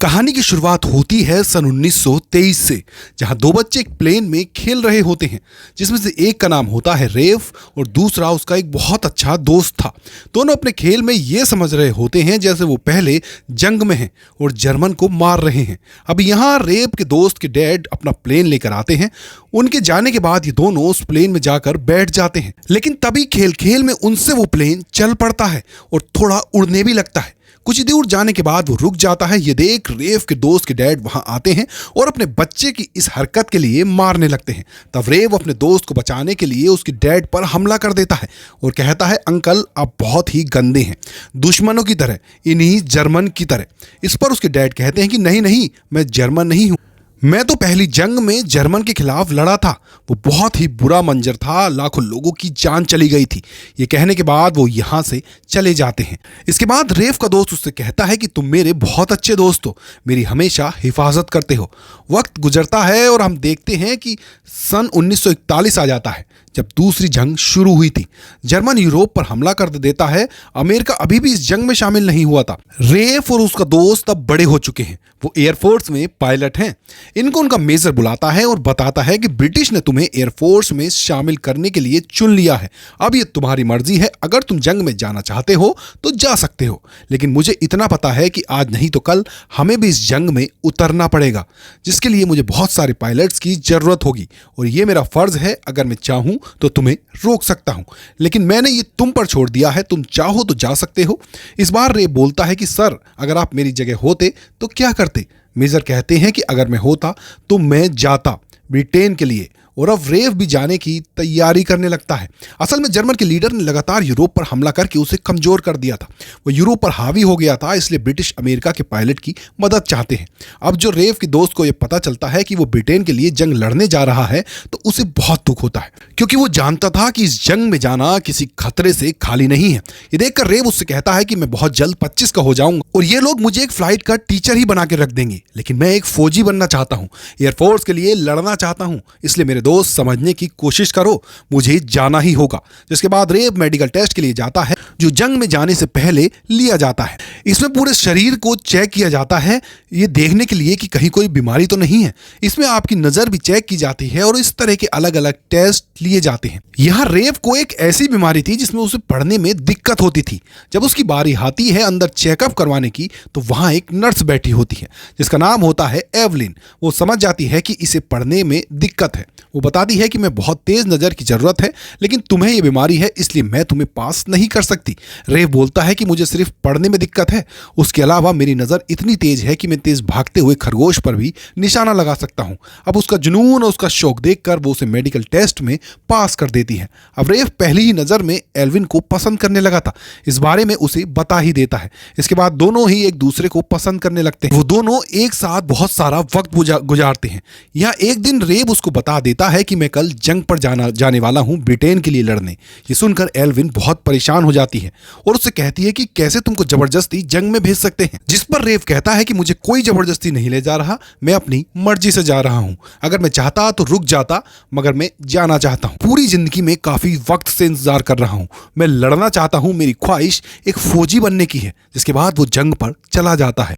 कहानी की शुरुआत होती है सन 1923 से, जहां दो बच्चे एक प्लेन में खेल रहे होते हैं, जिसमें से एक का नाम होता है रेफ और दूसरा उसका एक बहुत अच्छा दोस्त था। दोनों अपने खेल में ये समझ रहे होते हैं जैसे वो पहले जंग में हैं और जर्मन को मार रहे हैं। अब यहाँ रेफ के दोस्त के डैड अपना प्लेन लेकर आते हैं। उनके जाने के बाद ये दोनों उस प्लेन में जाकर बैठ जाते हैं, लेकिन तभी खेल खेल में उनसे वो प्लेन चल पड़ता है और थोड़ा उड़ने भी लगता है। कुछ ही दूर जाने के बाद वो रुक जाता है। ये देख रेफ के दोस्त के डैड वहां आते हैं और अपने बच्चे की इस हरकत के लिए मारने लगते हैं। तब रेफ अपने दोस्त को बचाने के लिए उसके डैड पर हमला कर देता है और कहता है, अंकल आप बहुत ही गंदे हैं, दुश्मनों की तरह, इन्हीं जर्मन की तरह। इस पर उसके डैड कहते हैं कि नहीं नहीं, मैं जर्मन नहीं हूं, मैं तो पहली जंग में जर्मन के खिलाफ लड़ा था। वो बहुत ही बुरा मंजर था, लाखों लोगों की जान चली गई थी। ये कहने के बाद वो यहाँ से चले जाते हैं। इसके बाद रेफ का दोस्त उससे कहता है कि तुम मेरे बहुत अच्छे दोस्त हो, मेरी हमेशा हिफाजत करते हो। वक्त गुजरता है और हम देखते हैं कि सन 1941 आ जाता है, जब दूसरी जंग शुरू हुई थी। जर्मन यूरोप पर हमला कर देता है। अमेरिका अभी भी इस जंग में शामिल नहीं हुआ था। रेफ और उसका दोस्त अब बड़े हो चुके हैं, वो एयरफोर्स में पायलट हैं। इनको उनका मेजर बुलाता है और बताता है कि ब्रिटिश ने तुम्हें एयरफोर्स में शामिल करने के लिए चुन लिया है। अब ये तुम्हारी मर्जी है, अगर तुम जंग में जाना चाहते हो तो जा सकते हो, लेकिन मुझे इतना पता है कि आज नहीं तो कल हमें भी इस जंग में उतरना पड़ेगा, जिसके लिए मुझे बहुत सारे पायलट्स की जरूरत होगी और ये मेरा फर्ज है। अगर मैं चाहूं तो तुम्हें रोक सकता हूं, लेकिन मैंने ये तुम पर छोड़ दिया है, तुम चाहो तो जा सकते हो। इस बार रे बोलता है कि सर, अगर आप मेरी जगह होते तो क्या करते? मेजर कहते हैं कि अगर मैं होता तो मैं जाता ब्रिटेन के लिए, और अब रेफ भी जाने की तैयारी करने लगता है। असल में जर्मन के लीडर ने लगातार यूरोप पर हमला करके उसे कमजोर कर दिया था। वो यूरोप पर हावी हो गया था, इसलिए ब्रिटिश अमेरिका के पायलट की मदद चाहते हैं। अब जो रेफ के दोस्त को यह पता चलता है कि वो ब्रिटेन के लिए जंग लड़ने जा रहा है तो उसे बहुत दुख होता है, क्योंकि वो जानता था कि इस जंग में जाना किसी खतरे से खाली नहीं है। ये देखकर रेफ उससे कहता है कि मैं बहुत जल्द 25 का हो जाऊंगा और ये लोग मुझे एक फ्लाइट का टीचर ही बना के रख देंगे, लेकिन मैं एक फौजी बनना चाहता हूं, एयरफोर्स के लिए लड़ना चाहता हूं, इसलिए मेरे दोस्त समझने की कोशिश करो, मुझे जाना ही होगा। जिसके बाद रेफ मेडिकल टेस्ट के लिए जाता है, जो जंग में जाने से पहले लिया जाता है। इसमें पूरे शरीर को चेक किया जाता है, ये देखने के लिए कि कहीं कोई बीमारी तो नहीं है। इसमें आपकी नजर भी चेक की जाती है और इस तरह के अलग अलग टेस्ट लिए जाते हैं। यहाँ रेफ को एक ऐसी बीमारी थी जिसमें उसे पढ़ने में दिक्कत होती थी। जब उसकी बारी आती है अंदर चेकअप करवाने की, तो वहां एक नर्स बैठी होती है जिसका नाम होता है एवलिन। वो समझ जाती है कि इसे पढ़ने में दिक्कत है। वो बताती है कि मैं बहुत तेज नजर की जरूरत है, लेकिन तुम्हें यह बीमारी है, इसलिए मैं तुम्हें पास नहीं कर सकती। रेफ बोलता है कि मुझे सिर्फ पढ़ने में दिक्कत है, उसके अलावा मेरी नजर इतनी तेज है कि मैं तेज भागते हुए खरगोश पर भी निशाना लगा सकता हूं। अब उसका जुनून और उसका शौक देखकर वो उसे मेडिकल टेस्ट में पास कर देती है। अब रेफ पहली ही नजर में एल्विन को पसंद करने लगा था, इस बारे में उसे बता ही देता है। इसके बाद दोनों ही एक दूसरे को पसंद करने लगते हैं। वो दोनों एक साथ बहुत सारा वक्त गुजारते हैं। यह एक दिन रेफ उसको बता देता है कि मैं कल जंग पर जाने वाला हूं, ब्रिटेन के लिए लड़ने। ये सुनकर एल्विन बहुत परेशान हो जाती है और उससे कहती है कि कैसे तुमको जबरदस्ती जंग में भेज सकते हैं। जिस पर रेफ कहता है कि मुझे कोई जबरदस्ती नहीं ले जा रहा, मैं अपनी मर्जी से जा रहा हूं। अगर मैं चाहता तो रुक जाता, मगर मैं जाना चाहता हूं। पूरी जिंदगी में काफी वक्त से इंतजार कर रहा हूं, मैं लड़ना चाहता हूं, मेरी ख्वाहिश एक फौजी बनने की है। जिसके बाद वो जंग पर चला जाता है।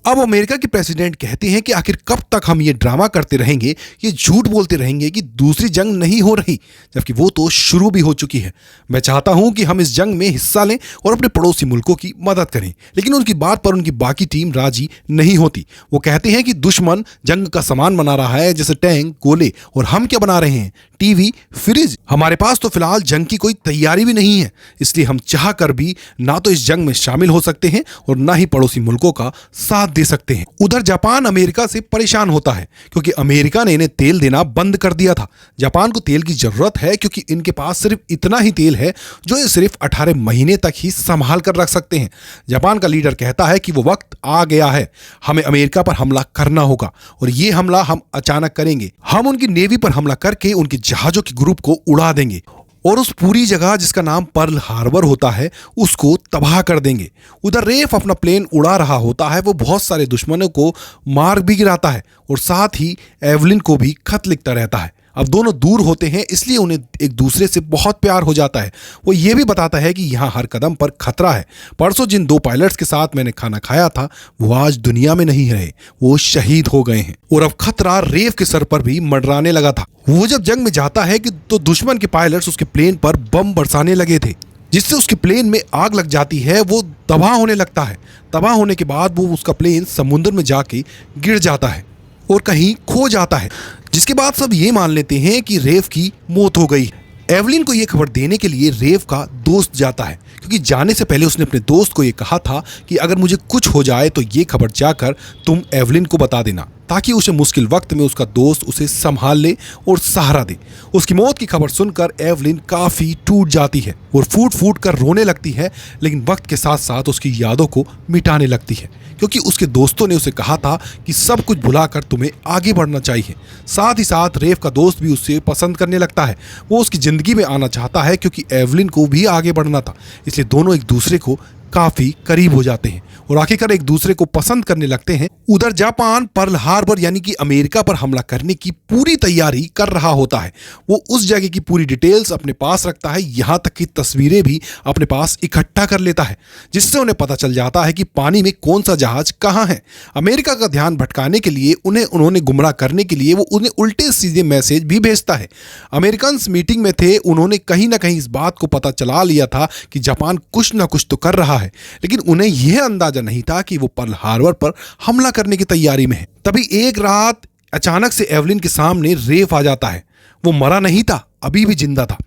अब अमेरिका के प्रेसिडेंट कहते हैं कि आखिर कब तक हम ये ड्रामा करते रहेंगे, ये झूठ बोलते रहेंगे कि दूसरी जंग नहीं हो रही, जबकि वो तो शुरू भी हो चुकी है। मैं चाहता हूं कि हम इस जंग में हिस्सा लें और अपने पड़ोसी मुल्कों की मदद करें, लेकिन उनकी बात पर उनकी बाकी टीम राजी नहीं होती। वो कहते हैं कि दुश्मन जंग का सामान बना रहा है, जैसे टैंक, गोले, और हम क्या बना रहे हैं? TV, fridge. हमारे पास तो फिलहाल जंग की कोई तैयारी भी नहीं है, इसलिए हम चाह कर भी ना तो इस जंग में शामिल हो सकते हैं और ना ही पड़ोसी मुल्कों का साथ दे सकते हैं। उधर जापान अमेरिका से परेशान होता है, क्योंकि अमेरिका ने इन्हें तेल देना बंद कर दिया था। जापान को तेल की जरूरत है, क्योंकि इनके पास सिर्फ इतना ही तेल है जो ये सिर्फ 18 महीने तक ही संभाल कर रख सकते हैं। जापान का लीडर कहता है कि वो वक्त आ गया है, हमें अमेरिका पर हमला करना होगा, और ये हमला हम अचानक करेंगे। हम उनकी नेवी पर हमला करके उनके जहाजों के ग्रुप को उड़ा देंगे और उस पूरी जगह जिसका नाम पर्ल हार्बर होता है उसको तबाह कर देंगे। उधर रेफ अपना प्लेन उड़ा रहा होता है, वो बहुत सारे दुश्मनों को मार भी गिराता है और साथ ही एवलिन को भी खत लिखता रहता है। अब दोनों दूर होते हैं, इसलिए उन्हें एक दूसरे से बहुत प्यार हो जाता है। वो ये भी बताता है कि यहाँ हर कदम पर खतरा है। परसों जिन 2 पायलट्स के साथ मैंने खाना खाया था वो आज दुनिया में नहीं रहे, वो शहीद हो गए हैं। और अब खतरा रेव के सर पर भी मंडराने लगा था। वो जब जंग में जाता है कि तो दुश्मन के पायलट्स उसके प्लेन पर बम बरसाने लगे थे, जिससे उसके प्लेन में आग लग जाती है। वो तबाह होने लगता है। तबाह होने के बाद वो उसका प्लेन समुद्र में जाके गिर जाता है और कहीं खो जाता है, जिसके बाद सब ये मान लेते हैं कि रेव की मौत हो गई। एवलिन को ये खबर देने के लिए रेव का दोस्त जाता है, क्योंकि जाने से पहले उसने अपने दोस्त को ये कहा था कि अगर मुझे कुछ हो जाए तो ये खबर जाकर तुम एवलिन को बता देना, ताकि उसे मुश्किल वक्त में उसका दोस्त उसे संभाल ले और सहारा दे। उसकी मौत की खबर सुनकर एवलिन काफी टूट जाती है और फूट फूट कर रोने लगती है, लेकिन वक्त के साथ साथ उसकी यादों को मिटाने लगती है, क्योंकि उसके दोस्तों ने उसे कहा था कि सब कुछ भुलाकर तुम्हें आगे बढ़ना चाहिए। साथ ही साथ रेव का दोस्त भी उसे पसंद करने लगता है। वो उसकी जिंदगी में आना चाहता है, क्योंकि एवलिन को भी आगे बढ़ना था। इसलिए दोनों एक दूसरे को काफी करीब हो जाते हैं और आखिरकार एक दूसरे को पसंद करने लगते हैं। उधर जापान पर्ल हार्बर यानी कि अमेरिका पर हमला करने की पूरी तैयारी कर रहा होता है। वो उस जगह की पूरी डिटेल्स अपने पास रखता है, यहाँ तक कि तस्वीरें भी अपने पास इकट्ठा कर लेता है, जिससे उन्हें पता चल जाता है कि पानी में कौन सा जहाज कहाँ है। अमेरिका का ध्यान भटकाने के लिए उन्होंने गुमराह करने के लिए वो उन्हें उल्टे सीधे मैसेज भी भेजता है। अमेरिकन मीटिंग में थे, उन्होंने कहीं ना कहीं इस बात को पता चला लिया था कि जापान कुछ ना कुछ तो कर रहा है, लेकिन उन्हें यह अंदाजा नहीं था कि वो पर्ल हार्बर पर हमला करने की तैयारी में है। तभी एक रात अचानक से एवलिन के सामने रेव आ जाता है। वो मरा नहीं था, अभी भी जिंदा था।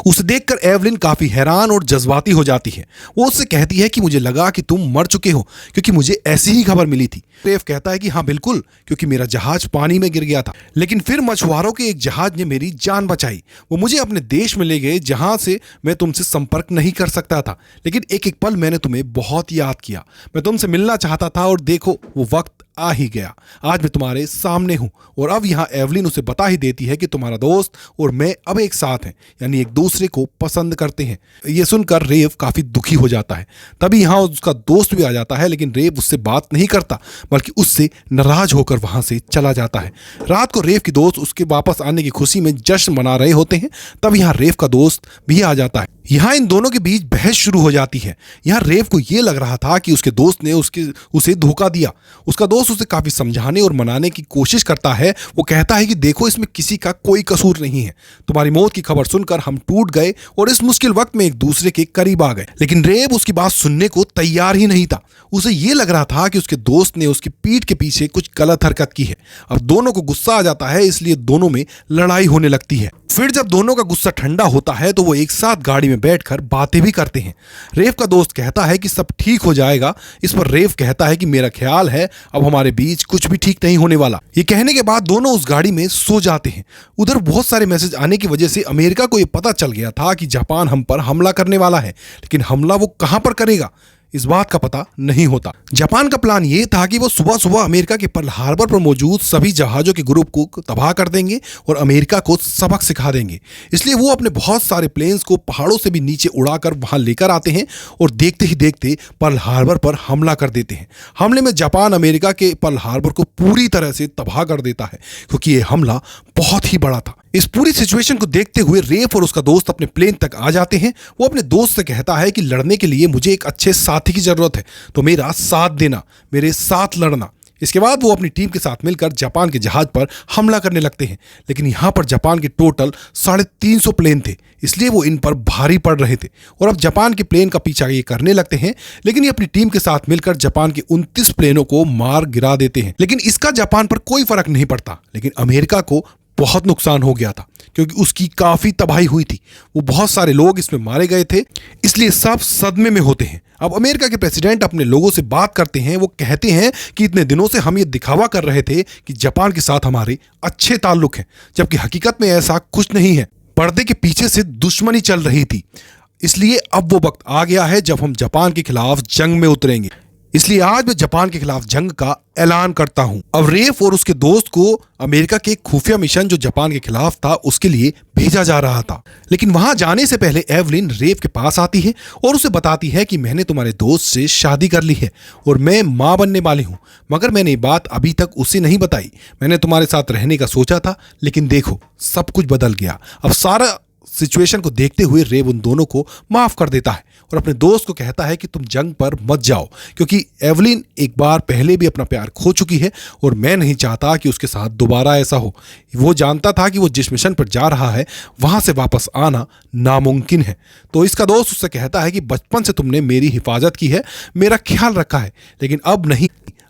उसे देखकर एवलिन काफी हैरान और जज्बाती हो जाती है। वो उससे कहती है कि मुझे लगा कि तुम मर चुके हो, क्योंकि मुझे ऐसी ही खबर मिली थी। रेव कहता है कि हाँ बिल्कुल, क्योंकि मेरा जहाज पानी में गिर गया था, लेकिन फिर मछुआरों के एक जहाज ने मेरी जान बचाई। वो मुझे अपने देश में ले गए, जहां से मैं तुमसे संपर्क नहीं कर सकता था, लेकिन एक एक पल मैंने तुम्हें बहुत याद किया। मैं तुमसे मिलना चाहता था और देखो वो वक्त आ ही गया। आज मैं तुम्हारे सामने हूं। और अब यहाँ एवलिन उसे बता ही देती है कि तुम्हारा दोस्त और मैं अब एक साथ हैं, यानी एक दूसरे को पसंद करते हैं। ये सुनकर रेव काफी दुखी हो जाता है। तभी यहाँ उसका दोस्त भी आ जाता है, लेकिन रेव उससे बात नहीं करता, बल्कि उससे नाराज होकर वहां से चला जाता है। रात को रेव की दोस्त उसके वापस आने की खुशी में जश्न मना रहे होते हैं। तब यहाँ रेव का दोस्त भी आ जाता है। यहाँ इन दोनों के बीच बहस शुरू हो जाती है। यहाँ रेव को यह लग रहा था कि उसके दोस्त ने उसे धोखा दिया। उसका दोस्त उसे काफी समझाने और मनाने की कोशिश करता है। वो कहता है कि देखो, इसमें किसी का कोई कसूर नहीं है। तुम्हारी मौत की खबर सुनकर हम टूट गए और इस मुश्किल वक्त में एक दूसरे के करीब आ गए। लेकिन रेव उसकी बात सुनने को तैयार ही नहीं था। उसे यह लग रहा था कि उसके दोस्त ने उसकी पीठ के पीछे कुछ गलत हरकत की है। अब दोनों को गुस्सा आ जाता है, इसलिए दोनों में लड़ाई होने लगती है। फिर जब दोनों का गुस्सा ठंडा होता है तो वो एक साथ गाड़ी में बैठकर बातें भी करते हैं। रेव का दोस्त कहता है कि सब ठीक हो जाएगा। इस पर रेव कहता है कि मेरा ख्याल है अब हमारे बीच कुछ भी ठीक नहीं होने वाला। ये कहने के बाद दोनों उस गाड़ी में सो जाते हैं। उधर बहुत सारे मैसेज आने की वजह से अमेरिका को यह पता चल गया था कि जापान हम पर हमला करने वाला है, लेकिन हमला वो कहां पर करेगा इस बात का पता नहीं होता। जापान का प्लान ये था कि वो सुबह सुबह अमेरिका के पर्ल हार्बर पर मौजूद सभी जहाजों के ग्रुप को तबाह कर देंगे और अमेरिका को सबक सिखा देंगे। इसलिए वो अपने बहुत सारे प्लेन्स को पहाड़ों से भी नीचे उड़ाकर वहां लेकर आते हैं और देखते ही देखते पर्ल हार्बर पर हमला कर देते हैं। हमले में जापान अमेरिका के पर्ल हार्बर को पूरी तरह से तबाह कर देता है, क्योंकि ये हमला बहुत ही बड़ा था। इस पूरी सिचुएशन को देखते हुए रेव और उसका दोस्त अपने प्लेन तक आ जाते हैं। वो अपने दोस्त से कहता है कि लड़ने के लिए मुझे एक अच्छे साथी की जरूरत है, तो मेरा साथ देना, मेरे साथ लड़ना। इसके बाद वो अपनी टीम के साथ मिलकर जापान के जहाज पर हमला करने लगते हैं। लेकिन यहाँ पर जापान के टोटल 350 प्लेन थे, इसलिए वो इन पर भारी पड़ रहे थे और अब जापान के प्लेन का पीछा ये करने लगते हैं। लेकिन ये अपनी टीम के साथ मिलकर जापान के 29 प्लेनों को मार गिरा देते हैं। लेकिन इसका जापान पर कोई फर्क नहीं पड़ता। लेकिन अमेरिका को बहुत नुकसान हो गया था, क्योंकि उसकी काफी तबाही हुई थी। वो बहुत सारे लोग इसमें मारे गए थे, इसलिए सब सदमे में होते हैं। अब अमेरिका के प्रेसिडेंट अपने लोगों से बात करते हैं। वो कहते हैं कि इतने दिनों से हम ये दिखावा कर रहे थे कि जापान के साथ हमारे अच्छे ताल्लुक हैं, जबकि हकीकत में ऐसा कुछ नहीं है। पर्दे के पीछे से दुश्मनी चल रही थी। इसलिए अब वो वक्त आ गया है जब हम जापान के खिलाफ जंग में उतरेंगे। इसलिए आज मैं जापान के खिलाफ जंग का ऐलान करता हूं। अब रेफ और उसके दोस्त को अमेरिका के खुफिया मिशन जो जापान के खिलाफ था उसके लिए भेजा जा रहा था। लेकिन वहां जाने से पहले एवलिन रेफ के पास आती है और उसे बताती है कि मैंने तुम्हारे दोस्त से शादी कर ली है और मैं मां बनने वाली हूं, मगर मैंने ये बात अभी तक उसे नहीं बताई। मैंने तुम्हारे साथ रहने का सोचा था, लेकिन देखो सब कुछ बदल गया। अब सारा सिचुएशन को देखते हुए रेव उन दोनों को माफ कर देता है और अपने दोस्त को कहता है कि तुम जंग पर मत जाओ, क्योंकि एवलिन एक बार पहले भी अपना प्यार खो चुकी है और मैं नहीं चाहता कि उसके साथ दोबारा ऐसा हो। वो जानता था कि वो जिस मिशन पर जा रहा है वहां से वापस आना नामुमकिन है। तो इसका दोस्त उससे कहता है कि बचपन से तुमने मेरी हिफाजत की है, मेरा ख्याल रखा है, लेकिन अब नहीं,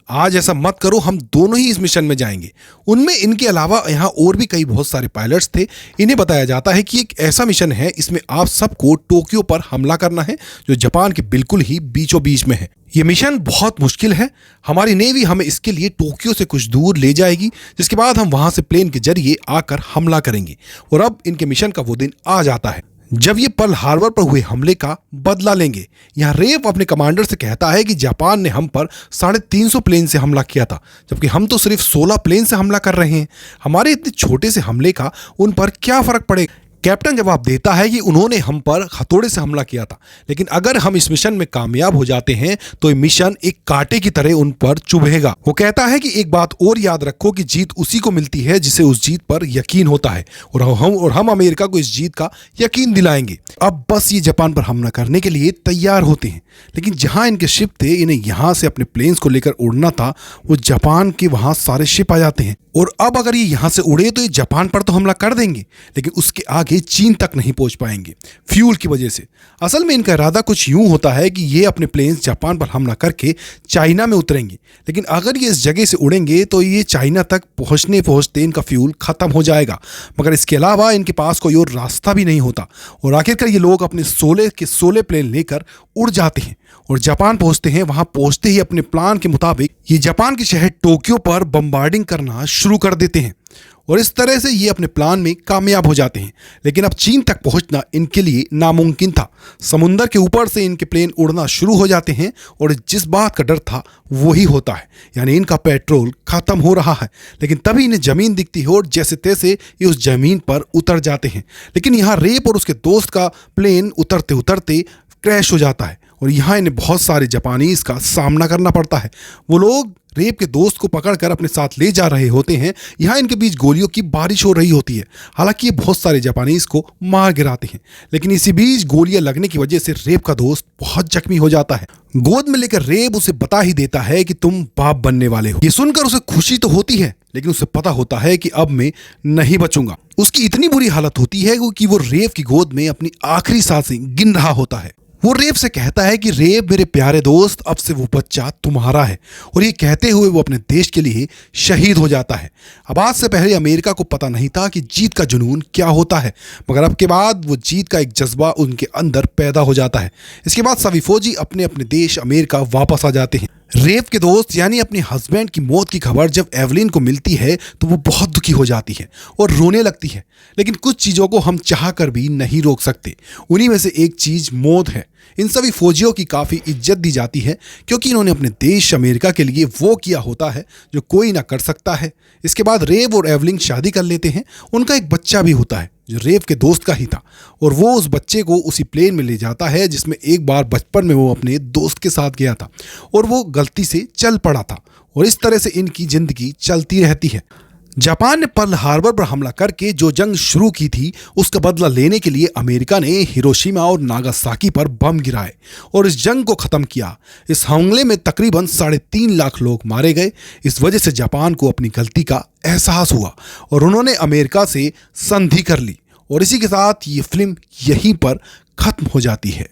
आज ऐसा मत करो, हम दोनों ही इस मिशन में जाएंगे। उनमें इनके अलावा यहाँ और भी कई बहुत सारे पायलट्स थे। इन्हें बताया जाता है कि एक ऐसा मिशन है, इसमें आप सबको टोक्यो पर हमला करना है जो जापान के बिल्कुल ही बीचों बीच में है। ये मिशन बहुत मुश्किल है। हमारी नेवी हमें इसके लिए टोक्यो से कुछ दूर ले जाएगी, जिसके बाद हम वहां से प्लेन के जरिए आकर हमला करेंगे। और अब इनके मिशन का वो दिन आ जाता है जब ये पर्ल हार्बर पर हुए हमले का बदला लेंगे। यहाँ रेफ अपने कमांडर से कहता है कि जापान ने हम पर 350 प्लेन से हमला किया था, जबकि हम तो सिर्फ 16 प्लेन से हमला कर रहे हैं। हमारे इतने छोटे से हमले का उन पर क्या फर्क पड़ेगा। कैप्टन जवाब देता है कि उन्होंने हम पर हथौड़े से हमला किया था, लेकिन अगर हम इस मिशन में कामयाब हो जाते हैं तो ये मिशन एक कांटे की तरह उन पर चुभेगा। वो कहता है कि एक बात और याद रखो कि जीत उसी को मिलती है जिसे उस जीत पर यकीन होता है, और हम अमेरिका को इस जीत का यकीन दिलाएंगे। अब बस ये जापान पर हमला करने के लिए तैयार होते हैं, लेकिन जहां इनके शिप थे, इन्हें यहां से अपने प्लेन्स को लेकर उड़ना था, वो जापान के वहां सारे शिप आ जाते हैं। और अब अगर ये यहां से उड़े तो ये जापान पर तो हमला कर देंगे, लेकिन उसके आगे चीन तक नहीं पहुंच पाएंगे फ्यूल की वजह से। असल में इनका इरादा कुछ यूं होता है कि ये अपने प्लेन्स जापान पर हमला करके चाइना में उतरेंगे, लेकिन अगर ये इस जगह से उड़ेंगे तो ये चाइना तक पहुंचने पहुंचते इनका फ्यूल खत्म हो जाएगा। मगर इसके अलावा इनके पास कोई और रास्ता भी नहीं होता और आखिरकार ये लोग अपने 16 प्लेन लेकर उड़ जाते हैं और जापान पहुंचते हैं। वहां पहुंचते ही अपने प्लान के मुताबिक ये जापान के शहर टोक्यो पर बम्बार्डिंग करना शुरू कर देते हैं और इस तरह से ये अपने प्लान में कामयाब हो जाते हैं। लेकिन अब चीन तक पहुंचना इनके लिए नामुमकिन था। समुंदर के ऊपर से इनके प्लेन उड़ना शुरू हो जाते हैं और जिस बात का डर था वही होता है, यानी इनका पेट्रोल खत्म हो रहा है। लेकिन तभी इन्हें जमीन दिखती है और जैसे तैसे ये उस जमीन पर उतर जाते हैं। लेकिन यहाँ रेप और उसके दोस्त का प्लेन उतरते उतरते क्रैश हो जाता है और यहाँ इन्हें बहुत सारे जापानीज का सामना करना पड़ता है। वो लोग रेप के दोस्त को पकड़कर अपने साथ ले जा रहे होते हैं। यहाँ इनके बीच गोलियों की बारिश हो रही होती है। हालांकि ये बहुत सारे जापानीज को मार गिराते हैं, लेकिन इसी बीच गोलियां लगने की वजह से रेप का दोस्त बहुत जख्मी हो जाता है। गोद में लेकर रेप उसे बता ही देता है कि तुम बाप बनने वाले हो। ये सुनकर उसे खुशी तो होती है, लेकिन उसे पता होता है कि अब मैं नहीं बचूंगा। उसकी इतनी बुरी हालत होती है कि वो रेप की गोद में अपनी आखिरी सांसें गिन रहा होता है। वो रेप से कहता है कि रेप मेरे प्यारे दोस्त, अब से वो बच्चा तुम्हारा है। और ये कहते हुए वो अपने देश के लिए शहीद हो जाता है। अब आज से पहले अमेरिका को पता नहीं था कि जीत का जुनून क्या होता है, मगर अब के बाद वो जीत का एक जज्बा उनके अंदर पैदा हो जाता है। इसके बाद सभी फौजी अपने अपने देश अमेरिका वापस आ जाते हैं। रेप के दोस्त यानी अपनी हस्बैंड की मौत की खबर जब एवलिन को मिलती है तो वो बहुत दुखी हो जाती है और रोने लगती है। लेकिन कुछ चीज़ों को हम चाह कर भी नहीं रोक सकते। उन्हीं में से एक चीज़ मौत है। इन सभी फौजियों की काफ़ी इज्जत दी जाती है क्योंकि इन्होंने अपने देश अमेरिका के लिए वो किया होता है जो कोई ना कर सकता है। इसके बाद रेव और एवलिन शादी कर लेते हैं। उनका एक बच्चा भी होता है जो रेव के दोस्त का ही था और वो उस बच्चे को उसी प्लेन में ले जाता है जिसमें एक बार बचपन में वो अपने दोस्त के साथ गया था और वो गलती से चल पड़ा था। और इस तरह से इनकी जिंदगी चलती रहती है। जापान ने पर्ल हार्बर पर हमला करके जो जंग शुरू की थी उसका बदला लेने के लिए अमेरिका ने हिरोशिमा और नागासाकी पर बम गिराए और इस जंग को ख़त्म किया। इस हमले में तकरीबन 3.5 लाख लोग मारे गए। इस वजह से जापान को अपनी गलती का एहसास हुआ और उन्होंने अमेरिका से संधि कर ली और इसी के साथ ये फिल्म यहीं पर ख़त्म हो जाती है।